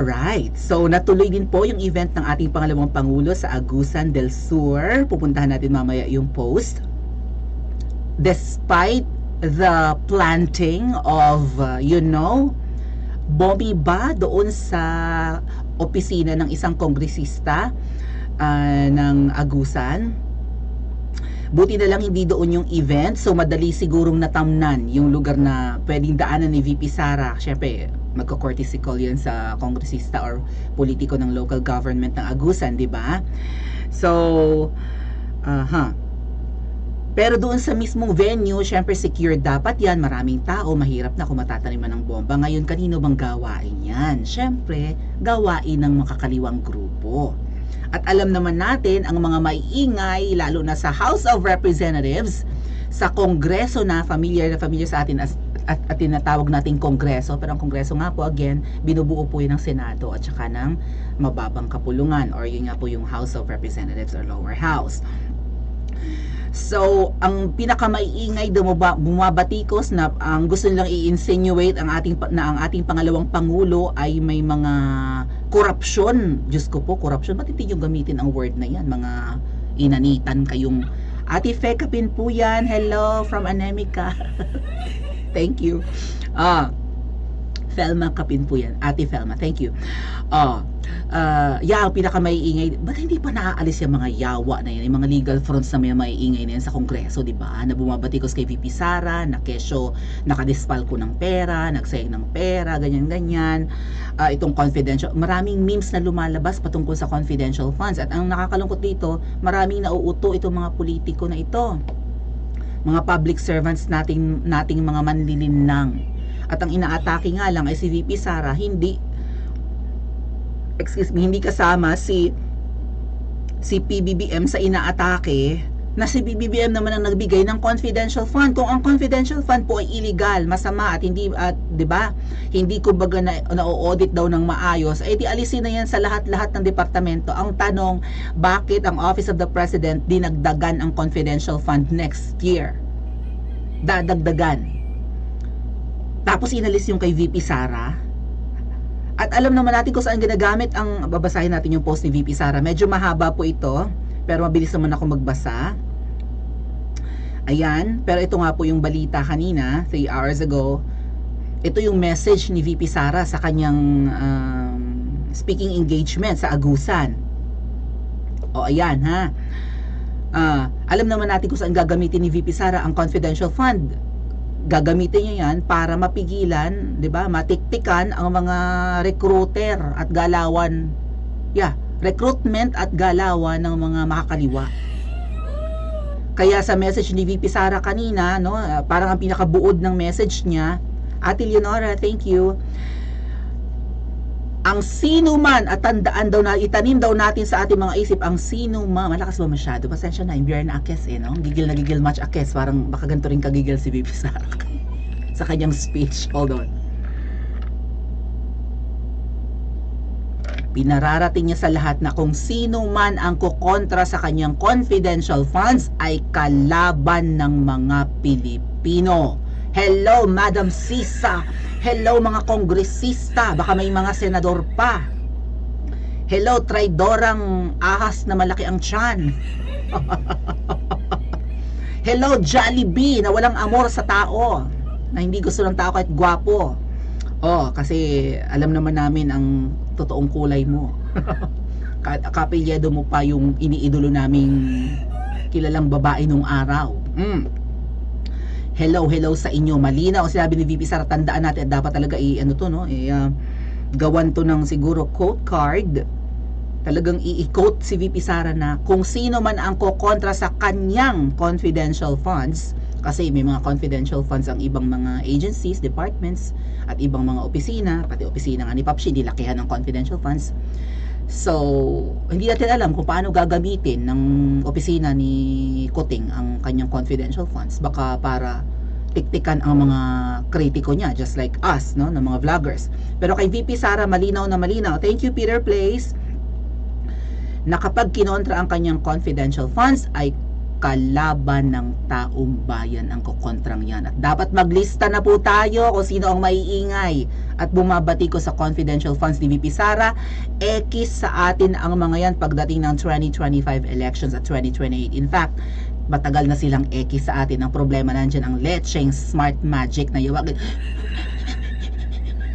Right. So natuloy din po yung event ng ating pangalawang pangulo sa Agusan del Sur. Pupuntahan natin mamaya yung post. Despite the planting of, bomba doon sa opisina ng isang kongresista ng Agusan. Buti na lang hindi doon yung event, so madali sigurong natamnan yung lugar na pwedeng daanan ni VP Sara. Syempre, magko-courtesy call yan sa kongresista or politiko ng local government ng Agusan, di ba? So, pero doon sa mismong venue, syempre secure dapat yan, maraming tao, mahirap na kung matataniman ng bomba. Ngayon, kanino bang gawain yan? Syempre, gawain ng makakaliwang grupo. At alam naman natin, ang mga maiingay, lalo na sa House of Representatives, sa Kongreso na familiar sa atin at tinatawag nating Kongreso, pero ang Kongreso nga po, again, binubuo po yun ng Senado at saka ng mababang kapulungan, or yun nga po yung House of Representatives or lower house. So, ang pinakamaiingay bumabatikos na ang gusto nilang i-insinuate ang ating pangalawang pangulo ay may mga korupsyon. Diyos ko po, korupsyon. Ba't hindi yung gamitin ang word na yan? Mga inanitan kayong Ate Fekapin po yan. Hello from Anemica. Thank you. Felma Kapin po yan. Ate Felma, thank you. Ang pinakamaiingay, ba't hindi pa naaalis yung mga yawa na yan, yung mga legal fronts na may maiingay na yan sa Kongreso, di ba? Na bumabatikos kay VP Sara, na kesyo, nakadispalko ng pera, nagsayang ng pera, ganyan-ganyan. Itong confidential, maraming memes na lumalabas patungkol sa confidential funds. At ang nakakalungkot dito, maraming nauuto itong mga politiko na ito. Mga public servants nating mga manlilinlang. At ang inaatake nga lang ay si VP Sara, hindi kasama si PBBM sa inaatake, na si PBBM naman ang nagbigay ng confidential fund. Kung ang confidential fund po ay illegal, masama at hindi 'di ba? Hindi kumbaga na-audit daw ng maayos, ay di alisin na yan sa lahat-lahat ng departamento. Ang tanong, bakit ang Office of the President dinagdagan ang confidential fund next year? Dadagdagan. Tapos inalis yung kay VP Sara. At alam naman natin kung saan ginagamit ang, babasahin natin yung post ni VP Sara. Medyo mahaba po ito, pero mabilis naman ako magbasa. Ayan, pero ito nga po yung balita kanina, 3 hours ago. Ito yung message ni VP Sara sa kanyang speaking engagement sa Agusan. O ayan ha. Alam naman natin kung saan gagamitin ni VP Sara ang confidential fund. Gagamitin niya yan para mapigilan, 'di ba? Matiktikan ang mga recruiter at galawan. Recruitment at galawan ng mga makakaliwa. Kaya sa message ni VP Sara kanina, no, parang ang pinakabuod ng message niya, Ate Leonora, thank you. Ang sino man, at tandaan daw na itanim daw natin sa ating mga isip ang sino man. Malakas ba masyado? Pasensya na, imbiyar na akes no? Gigil na gigil match akes. Parang baka ganito rin kagigil si VP Sara sa kanyang speech. Hold on. Pinararating niya sa lahat na kung sino man ang kukontra sa kanyang confidential funds ay kalaban ng mga Pilipino. Hello, Madam Sisa. Hello, mga kongresista. Baka may mga senador pa. Hello, traidorang ahas na malaki ang tiyan. Hello, Jollibee na walang amor sa tao. Na hindi gusto ng tao kahit gwapo. Kasi alam naman namin ang totoong kulay mo. Kapilyedo mo pa yung iniidolo naming kilalang babae nung araw. Hello sa inyo. Malinaw ang sinabi ni VP Sara. Tandaan natin at dapat talaga gawan to ng siguro quote card. Talagang i-quote si VP Sara na kung sino man ang kokontra sa kanyang confidential funds, kasi may mga confidential funds ang ibang mga agencies, departments, at ibang mga opisina, pati opisina nga ni Papshi, dilakihan ng confidential funds. So, hindi natin alam kung paano gagamitin ng opisina ni Kuting ang kanyang confidential funds. Baka para tiktikan ang mga kritiko niya, just like us, no, ng mga vloggers. Pero kay VP Sara, malinaw na malinaw. Thank you, Peter Place. Na kapag kinontra ang kanyang confidential funds, ay kalaban ng taong bayan ang kokontrang yan. At dapat maglista na po tayo kung sino ang maiingay at bumabati ko sa confidential funds ni VP Sara. Ekis sa atin ang mga yan pagdating ng 2025 elections at 2028. In fact, matagal na silang ekis sa atin. Ang problema nandyan ang lecheng smart magic na yawag.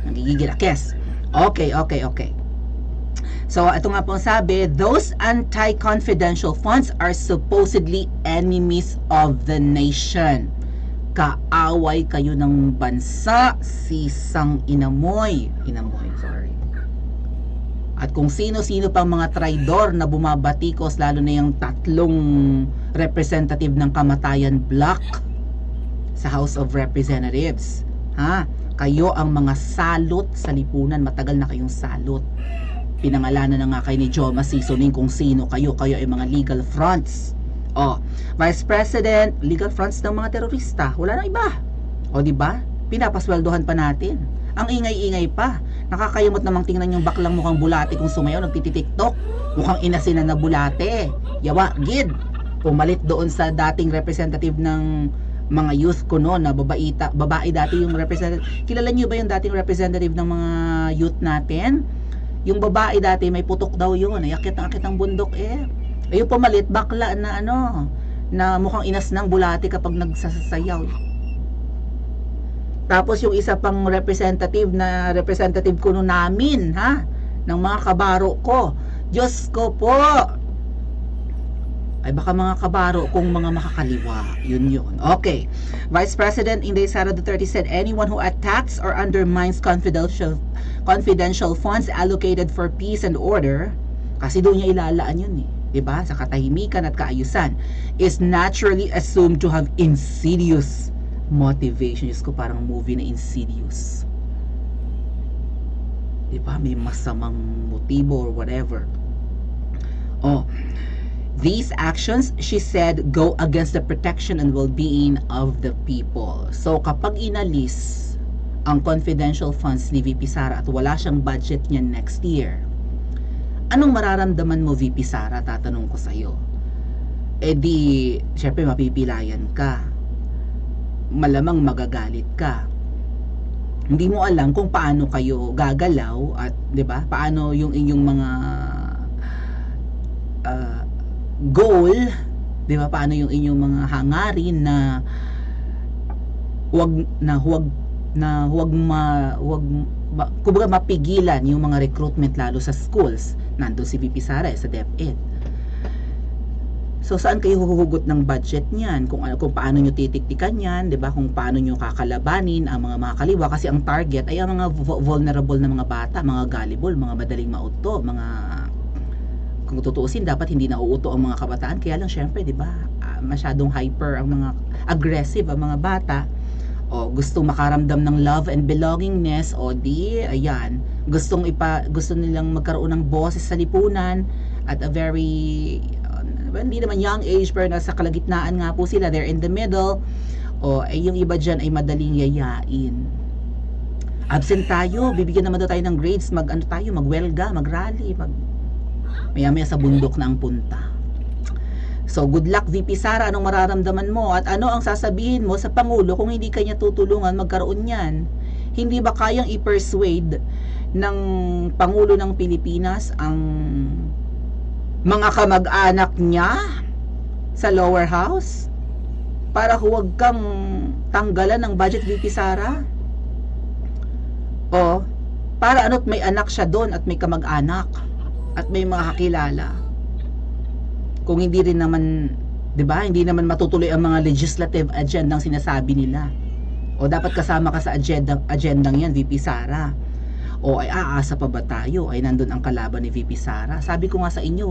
Nagigigil akes. Okay. So, ito nga pong sabi, those anti-confidential funds are supposedly enemies of the nation. Kaaway kayo ng bansa, sisang inamoy. Sorry. At kung sino-sino pang mga traidor na bumabatikos, lalo na yung 3 representative ng Kamatayan Bloc sa House of Representatives. Kayo ang mga salot sa lipunan, matagal na kayong salot. Pinangalanan na nga kayo ni Joma Seasoning kung sino kayo ay mga legal fronts. Vice President, legal fronts ng mga terorista, wala na iba. Di ba? Pinapasweldohan pa natin. Ang ingay-ingay pa. Nakakayamot namang tingnan yung baklang mukhang bulate kung sumayaw, nagtiti-tiktok. Mukhang inasinan na bulate. Yawa, gid. Pumalit doon sa dating representative ng mga youth ko noon na babae dati yung representative. Kilala niyo ba yung dating representative ng mga youth natin? Yung babae dati may putok daw yun, akit ang bundok ayun pumalit, bakla na na mukhang inas ng bulate kapag nagsasayaw. Tapos yung isa pang representative ko no namin, ng mga kabaro ko. Diyos ko po. Ay baka mga kabaro kung mga makakaliwa. Yun. Okay. Vice President Inday Sara Duterte said anyone who attacks or undermines confidential funds allocated for peace and order, kasi doon niya ilalaan yun diba? Sa katahimikan at kaayusan, is naturally assumed to have insidious motivation. Diyos ko, parang movie na Insidious. Diba? May masamang motibo or whatever. These actions, she said, go against the protection and well-being of the people. So, kapag inalis ang confidential funds ni VP Sara at wala siyang budget niyan next year, anong mararamdaman mo, VP Sara? Tatanong ko sa'yo. Di, syempre mapipilayan ka. Malamang magagalit ka. Hindi mo alam kung paano kayo gagalaw at, di ba, paano yung inyong mga goal, di ba, paano yung inyong mga hangarin na kumbaga mapigilan yung mga recruitment lalo sa schools. Nandun si VP Sara sa DepEd. So saan kayo huhugot ng budget niyan? Kung paano nyo titiktikan yan, 'di ba? Kung paano nyo kakalabanin ang mga kaliwa, kasi ang target ay ang mga vulnerable na mga bata, mga gullible, mga madaling mauto, mga, kung tutuusin, dapat hindi nauuto ang mga kabataan. Kaya lang syempre, 'di ba? Masyadong hyper ang mga aggressive ang mga bata. Gusto makaramdam ng love and belongingness, ayan, gusto nilang magkaroon ng boses sa lipunan at a very hindi naman young age, pero nasa kalagitnaan nga po sila, they're in the middle. Yung iba dyan ay madaling yayain. Absent tayo, bibigyan naman daw tayo ng grades, magwelga, mag-rally, maya-maya sa bundok na ang punta. So, good luck, VP Sara. Anong mararamdaman mo? At ano ang sasabihin mo sa Pangulo kung hindi kanya tutulungan magkaroon yan? Hindi ba kayang i-persuade ng Pangulo ng Pilipinas ang mga kamag-anak niya sa lower house para huwag kang tanggalan ng budget, VP Sara? Para may anak siya doon at may kamag-anak at may mga kakilala. Kung hindi rin naman, 'di ba? Hindi naman matutuloy ang mga legislative agendang sinasabi nila. Dapat kasama ka sa agendang 'yan, VP Sara. Ay aasa pa ba tayo? Ay nandun ang kalaban ni VP Sara. Sabi ko nga sa inyo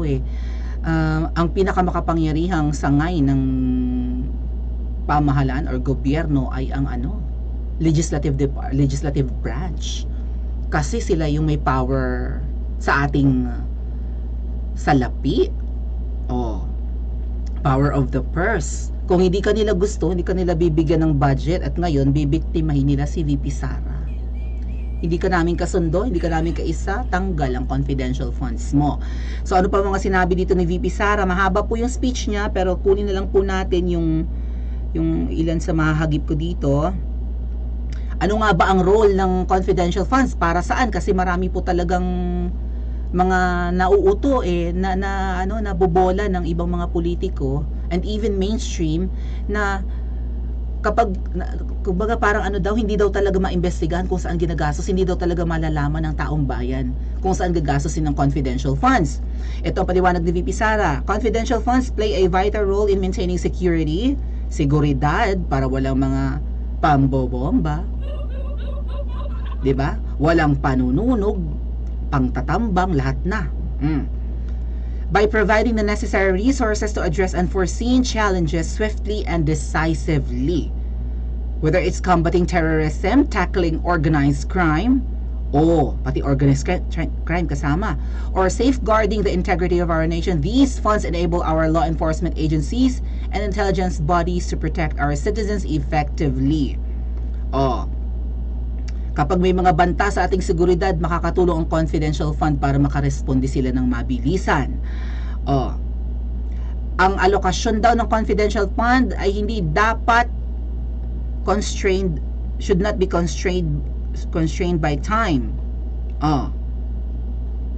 ang pinakamakapangyarihang sangay ng pamahalaan or gobyerno ay ang legislative branch. Kasi sila yung may power sa ating salapi. Power of the purse. Kung hindi kanila gusto, hindi kanila bibigyan ng budget, at ngayon bibiktimahin nila si VP Sara. hindi ka namin kasundo, hindi ka namin kaisa, tanggal ang confidential funds mo. So ano pa mga sinabi dito ni VP Sara? Mahaba po yung speech niya, pero kunin na lang po natin yung ilan sa mahahagip ko dito. Ano nga ba ang role ng confidential funds? Para saan? Kasi marami po talagang mga nauuto nabobola ng ibang mga politiko and even mainstream na kapag kumbaga parang hindi daw talaga maimbestigahan kung saan ginagastos, hindi daw talaga malalaman ng taong bayan kung saan gagastosin ng confidential funds. Ito ang paliwanag ni VP Sara. Confidential funds play a vital role in maintaining security, seguridad, para walang mga pambobomba, 'di ba? Walang panununog, pangtatambang, lahat na. By providing the necessary resources to address unforeseen challenges swiftly and decisively. Whether it's combating terrorism, tackling organized crime, pati organized crime kasama, or safeguarding the integrity of our nation, these funds enable our law enforcement agencies and intelligence bodies to protect our citizens effectively. Kapag may mga banta sa ating seguridad, makakatulong ang confidential fund para makaresponde sila ng mabilisan. Ang alokasyon daw ng confidential fund ay hindi dapat should not be constrained by time.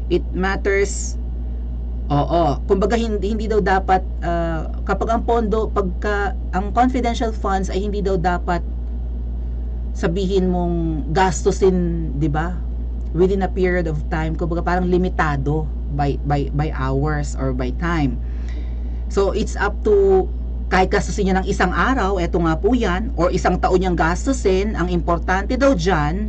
It matters. Kumbaga hindi daw dapat kapag ang confidential funds ay hindi daw dapat sabihin mong gastusin, 'di ba? Within a period of time, kumbaga parang limitado by hours or by time. So it's up to, kahit gastusin niya ng isang araw, eto nga po yan, or isang taon niyang gastusin, ang importante daw dyan,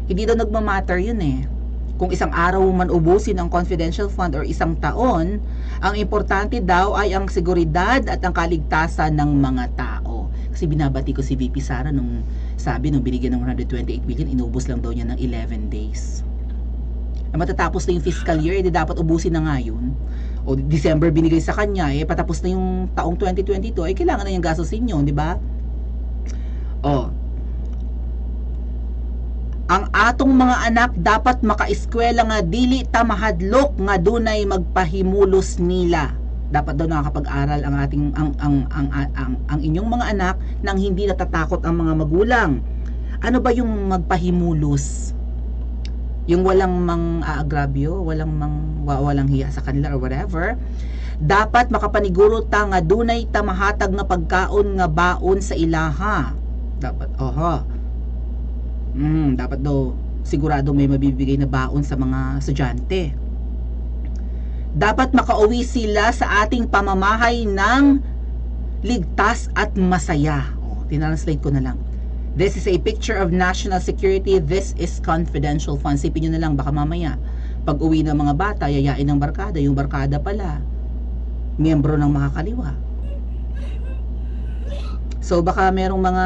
hindi daw nagmamatter yun kung isang araw man ubusin ang confidential fund or isang taon, ang importante daw ay ang seguridad at ang kaligtasan ng mga tao. Kasi binabati ko si VP Sara nung binigyan ng 128 million, inubos lang daw niya ng 11 days. Matatapos na yung fiscal year, dapat ubusin na nga yun. O December binigay sa kanya, patapos na yung taong 2022, kailangan na yung gastusin yun, di ba? Ang atong mga anak dapat makaeskwela nga dili ta mahadlok nga dunay magpahimulos nila. Dapat daw nakakapag-aral ang ating ang inyong mga anak nang hindi natatakot ang mga magulang. Ano ba yung magpahimulos? Yung walang mang-aagrabyo, walang hiya sa kanila or whatever. Dapat makapaniguro ta nga dunay ta mahatag nga pagkaon nga baon sa ilaha. Dapat dapat daw sigurado may mabibigay na baon sa mga estudyante. Dapat makauwi sila sa ating pamamahay ng ligtas at masaya. Tinranslate ko na lang. This is a picture of national security. This is confidential funds. Sipin nyo na lang, baka mamaya pag uwi ng mga bata, yayain ng barkada. Yung barkada pala miyembro ng mga kaliwa. So baka merong mga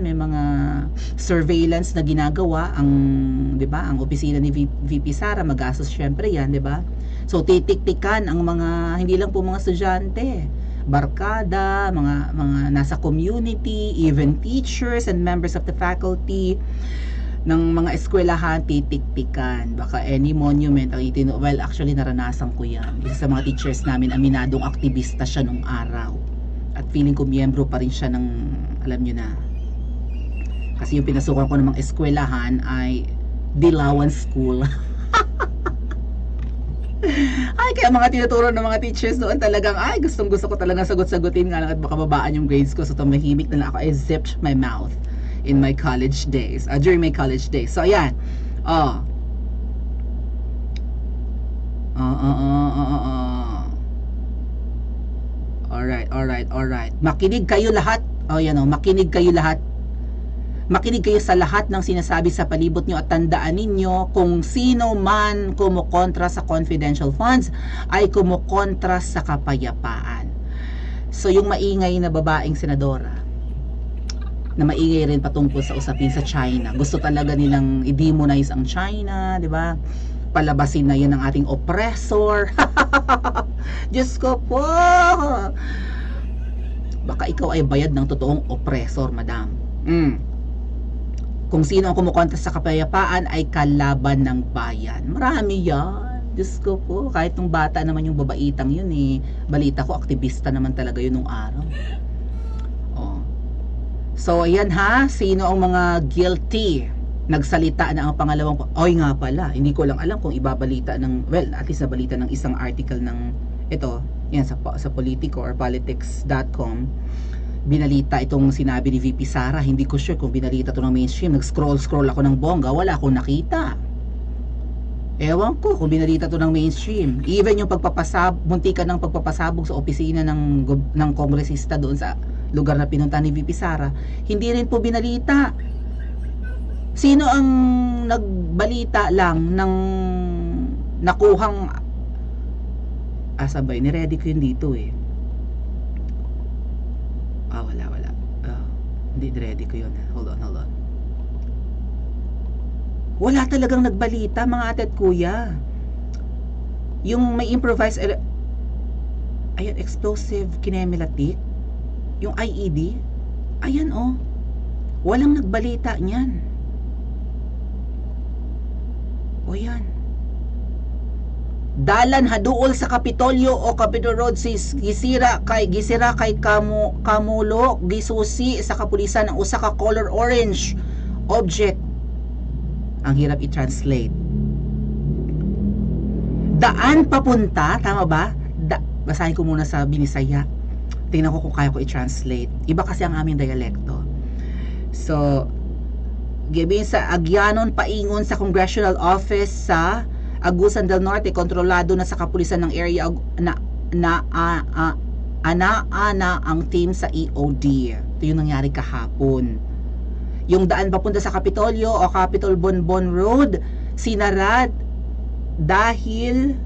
may mga surveillance na ginagawa ang, 'di ba, ang opisina ni VP Sara, magastos syempre 'yan, 'di ba? So titiktikan ang mga hindi lang po mga estudyante, barkada, mga nasa community, even teachers and members of the faculty ng mga eskwelahan, titiktikan. Baka any monument ang well, actually naranasan ko 'yan. Isa sa mga teachers namin, aminadong aktivista siya nung araw. At feeling ko miyembro pa rin siya ng, alam nyo na, kasi yung pinasukan ko ng mga eskwelahan ay Dilawan School. Kaya mga tinuturo ng mga teachers doon talagang, gusto ko talagang sagot-sagutin nga lang at baka babaan yung grades ko. So tumahimik na lang ako. I zipped my mouth in my college days, during my college days. So ayan, Alright. Makinig kayo lahat. Makinig kayo lahat. Makinig kayo sa lahat ng sinasabi sa palibot nyo at tandaan ninyo, kung sino man kumukontra sa confidential funds ay kumukontra sa kapayapaan. So yung maingay na babaeng senadora na maingay rin patungkol sa usapin sa China, gusto talaga nilang i-demonize ang China, di ba? Palabasin na yan ang ating oppressor. Diyos ko po, baka ikaw ay bayad ng totoong oppressor, madam. Kung sino ang kumukontra sa kapayapaan ay kalaban ng bayan. Marami yan. Diyos ko po, kahit nung bata naman yung babaitang yun eh, balita ko, aktivista naman talaga yun nung araw. Oh. So, ayan ha, sino ang mga guilty? Nagsalita na ang pangalawang, oy nga pala, hindi ko lang alam kung ibabalita ng, well, at least nabalita ng isang article ng, ito, yan, sa Politico or politics.com, binalita itong sinabi ni VP Sara. Hindi ko sure kung binalita to ng mainstream. Nag-scroll ako ng bongga, wala akong nakita. Ewan ko kung binalita to ng mainstream. Even yung muntikan ng pagpapasabog sa opisina ng kongresista doon sa lugar na pinunta ni VP Sara, hindi rin po binalita. Sino ang nagbalita lang ng nakuhang asabay, ni-ready ko yun dito eh. Wala. Hindi ready ko yun. Hold on. Wala talagang nagbalita, mga ate at kuya. Yung may improvised ayan, explosive kinematic, yung IED, ayan oh. Walang nagbalita niyan. O yan. Dalan haduol sa Kapitolyo o Capitol Road gisira kay Kamulo gisusi sa kapulisan ang usa ka color orange object. Ang hirap i-translate. Daan papunta, tama ba? Basahin ko muna sa Binisaya. Tingnan ko kung kaya ko i-translate. Iba kasi ang aming dialekto. So, gabi sa Agyanon paingon sa Congressional Office sa Agusan del Norte, kontrolado na sa kapulisan ng area na ang team sa EOD. Ito yung nangyari kahapon. Yung daan papunta sa Kapitolyo o Capitol Bonbon Road, sinarad dahil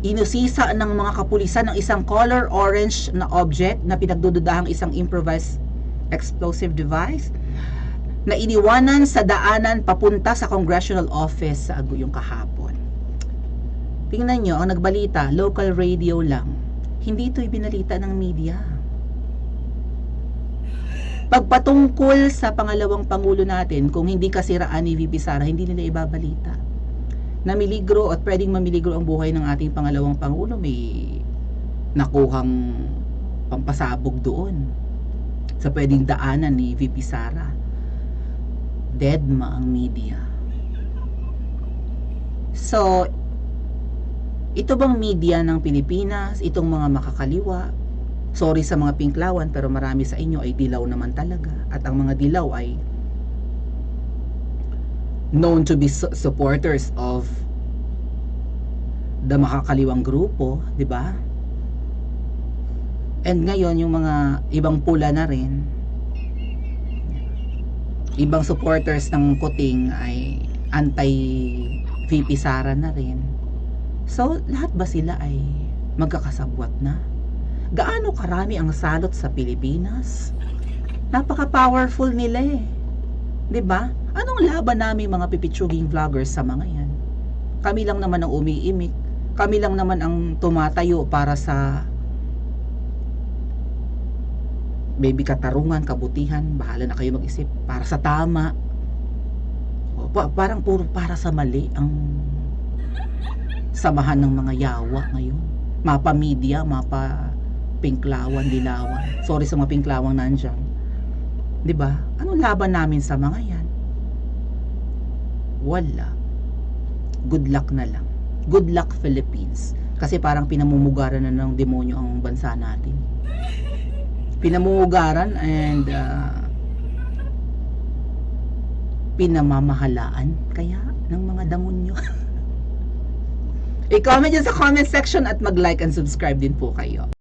inusisa ng mga kapulisan ng isang color orange na object na pinagdududahang isang improvised explosive device na iniwanan sa daanan papunta sa Congressional Office sa yung kahapon. Tingnan nyo, ang nagbalita, local radio lang. Hindi ito ibinalita ng media. Pagpatungkol sa pangalawang pangulo natin, kung hindi kasiraan ni VP Sara, hindi nila ibabalita. Namiligro at pwedeng mamiligro ang buhay ng ating pangalawang pangulo, may nakuhang pampasabog doon sa pwedeng daanan ni VP Sara. Deadma ang media. So, ito bang media ng Pilipinas, itong mga makakaliwa, sorry sa mga pinklawan, pero marami sa inyo ay dilaw naman talaga. At ang mga dilaw ay known to be supporters of the makakaliwang grupo, di ba? And ngayon, yung mga ibang pula na rin, ibang supporters ng Kuting ay anti-VP Sara na rin. So, lahat ba sila ay magkakasabwat na? Gaano karami ang salot sa Pilipinas? Napaka-powerful nila eh. 'Di ba? Anong laban namin mga pipitsuging vloggers sa mga yan? Kami lang naman ang umiimik. Kami lang naman ang tumatayo para sa baby katarungan, kabutihan. Bahala na kayo mag-isip. Para sa tama. Parang puro para sa mali ang samahan ng mga yawa ngayon. Mapa media, mapa pinklawan, dilawan. Sorry sa mga pinklawang nandiyan. 'Di ba? Anong laban namin sa mga yan? Wala. Good luck na lang. Good luck Philippines. Kasi parang pinamumugaran na ng demonyo ang bansa natin. Pinamumugaran and pinamamahalaan kaya ng mga demonyo. I-comment dyan sa comment section at mag-like and subscribe din po kayo.